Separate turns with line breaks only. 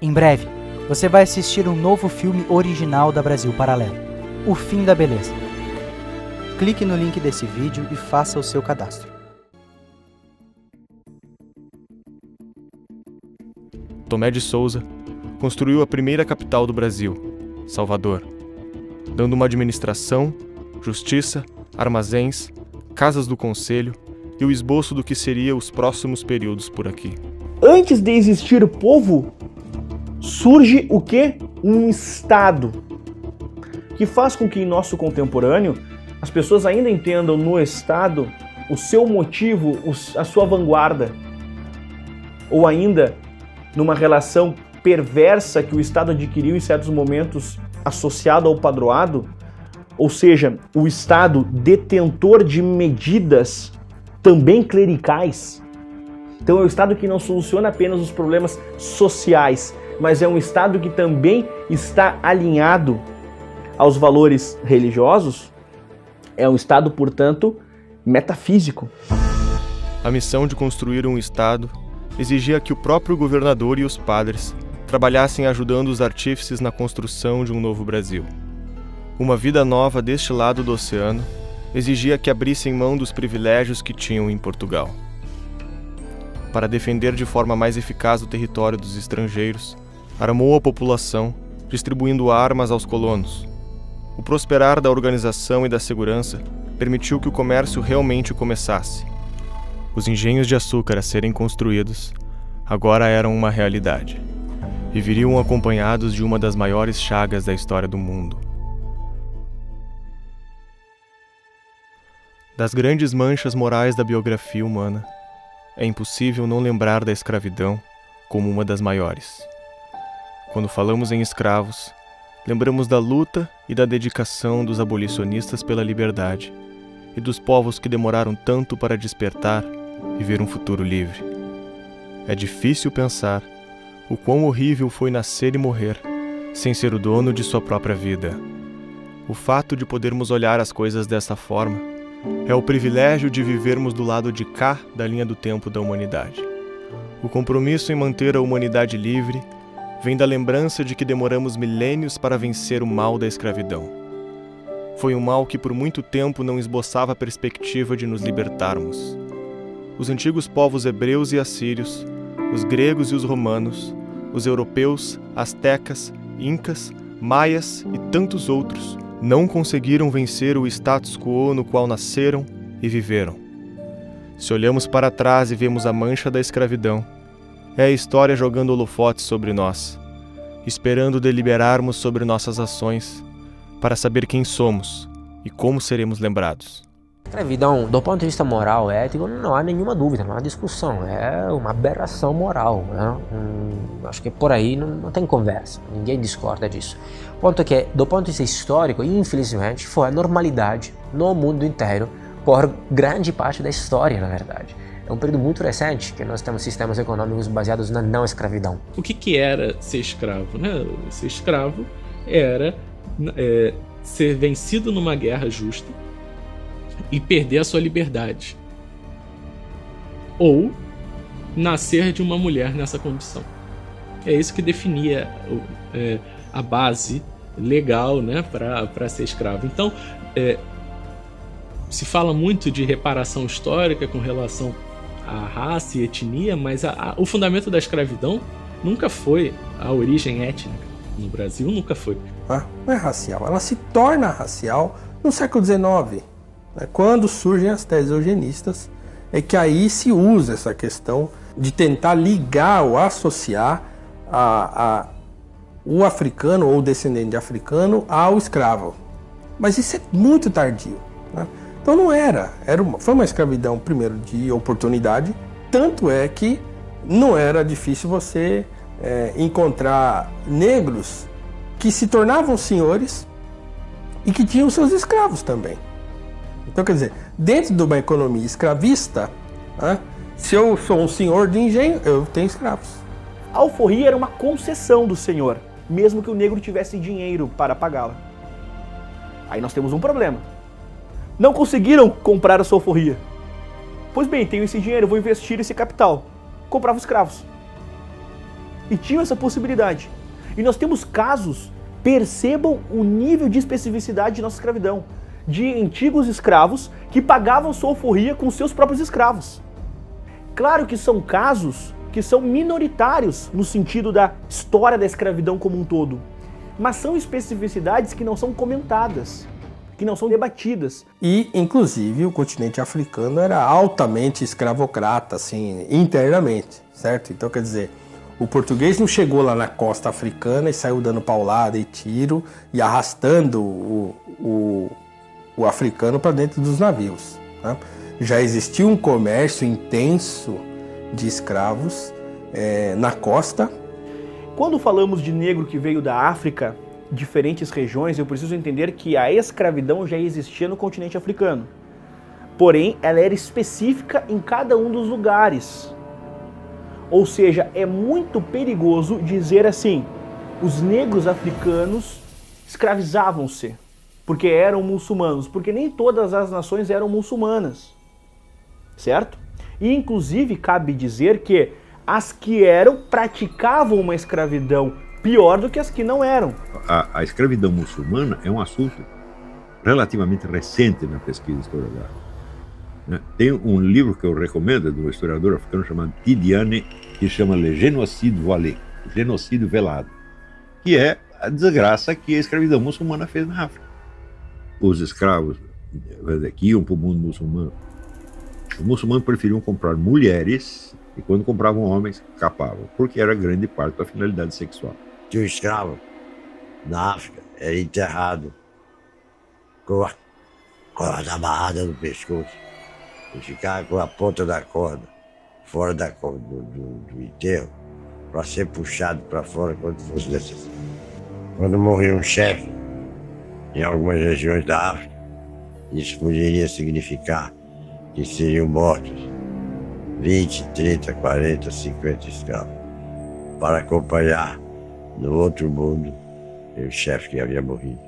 Em breve, você vai assistir um novo filme original da Brasil Paralelo, O Fim da Beleza. Clique no link desse vídeo e faça o seu cadastro.
Tomé de Souza construiu a primeira capital do Brasil, Salvador, dando uma administração, justiça, armazéns, casas do conselho e o esboço do que seria os próximos períodos por aqui.
Antes de existir povo, surge o quê? Um Estado, que faz com que em nosso contemporâneo as pessoas ainda entendam no Estado o seu motivo, a sua vanguarda, ou ainda numa relação perversa que o Estado adquiriu em certos momentos associado ao padroado, ou seja, o Estado detentor de medidas também clericais. Então é um Estado que não soluciona apenas os problemas sociais, mas é um Estado que também está alinhado aos valores religiosos. É um Estado, portanto, metafísico.
A missão de construir um Estado exigia que o próprio governador e os padres trabalhassem ajudando os artífices na construção de um novo Brasil. Uma vida nova deste lado do oceano exigia que abrissem mão dos privilégios que tinham em Portugal. Para defender de forma mais eficaz o território dos estrangeiros, armou a população, distribuindo armas aos colonos. O prosperar da organização e da segurança permitiu que o comércio realmente começasse. Os engenhos de açúcar a serem construídos agora eram uma realidade e viriam acompanhados de uma das maiores chagas da história do mundo. Das grandes manchas morais da biografia humana, é impossível não lembrar da escravidão como uma das maiores. Quando falamos em escravos, lembramos da luta e da dedicação dos abolicionistas pela liberdade e dos povos que demoraram tanto para despertar e ver um futuro livre. É difícil pensar o quão horrível foi nascer e morrer sem ser o dono de sua própria vida. O fato de podermos olhar as coisas dessa forma é o privilégio de vivermos do lado de cá da linha do tempo da humanidade. O compromisso em manter a humanidade livre vem da lembrança de que demoramos milênios para vencer o mal da escravidão. Foi um mal que por muito tempo não esboçava a perspectiva de nos libertarmos. Os antigos povos hebreus e assírios, os gregos e os romanos, os europeus, astecas, incas, maias e tantos outros não conseguiram vencer o status quo no qual nasceram e viveram. Se olhamos para trás e vemos a mancha da escravidão, é a história jogando holofotes sobre nós, esperando deliberarmos sobre nossas ações, para saber quem somos e como seremos lembrados.
Escravidão, do ponto de vista moral, ético, não há nenhuma dúvida, não há discussão, é uma aberração moral, né? Acho que por aí não tem conversa, ninguém discorda disso. O ponto é que, do ponto de vista histórico, infelizmente, foi a normalidade no mundo inteiro por grande parte da história, na verdade. É um período muito recente que nós temos sistemas econômicos baseados na não escravidão.
O que era ser escravo, né? Ser escravo era ser vencido numa guerra justa e perder a sua liberdade, ou nascer de uma mulher nessa condição. É isso que definia a base legal, né, para ser escravo. Então, se fala muito de reparação histórica com relação à raça e etnia, mas o fundamento da escravidão nunca foi a origem étnica. No Brasil nunca foi.
Não é racial, ela se torna racial no século XIX. Quando surgem as teses eugenistas, é que aí se usa essa questão de tentar ligar ou associar o africano ou o descendente de africano ao escravo. Mas isso é muito tardio, né? Então não foi uma escravidão, primeiro, de oportunidade, tanto é que não era difícil você encontrar negros que se tornavam senhores e que tinham seus escravos também. Então, quer dizer, dentro de uma economia escravista, né, se eu sou um senhor de engenho, eu tenho escravos.
A alforria era uma concessão do senhor, mesmo que o negro tivesse dinheiro para pagá-la. Aí nós temos um problema. Não conseguiram comprar a sua alforria. Pois bem, tenho esse dinheiro, vou investir esse capital. Comprava escravos. e tinham essa possibilidade. E nós temos casos, percebam o nível de especificidade de nossa escravidão, de antigos escravos que pagavam sua alforria com seus próprios escravos. Claro que são casos que são minoritários no sentido da história da escravidão como um todo, mas são especificidades que não são comentadas, que não são debatidas.
E, inclusive, o continente africano era altamente escravocrata, assim, internamente, certo? Então, quer dizer, o português não chegou lá na costa africana e saiu dando paulada e tiro e arrastando o africano para dentro dos navios, né? Já existia um comércio intenso de escravos na costa.
Quando falamos de negro que veio da África, diferentes regiões, eu preciso entender que a escravidão já existia no continente africano. Porém, ela era específica em cada um dos lugares. Ou seja, é muito perigoso dizer assim, os negros africanos escravizavam-se porque eram muçulmanos, porque nem todas as nações eram muçulmanas, certo? E inclusive cabe dizer que as que eram praticavam uma escravidão pior do que as que não eram.
A escravidão muçulmana é um assunto relativamente recente na pesquisa historiográfica. Tem um livro que eu recomendo, de um historiador africano chamado Tidiane, que chama Le Génocide Voilé, genocídio velado, que é a desgraça que a escravidão muçulmana fez na África. Os escravos que iam para o mundo muçulmano, os muçulmanos preferiam comprar mulheres e quando compravam homens, capavam, porque era grande parte da finalidade sexual.
Que o escravo na África era enterrado com a corda amarrada no pescoço e ficava com a ponta da corda fora do enterro para ser puxado para fora quando fosse necessário. Quando morria um chefe em algumas regiões da África, isso poderia significar que seriam mortos 20, 30, 40, 50 escravos para acompanhar no outro mundo o chefe que havia morrido.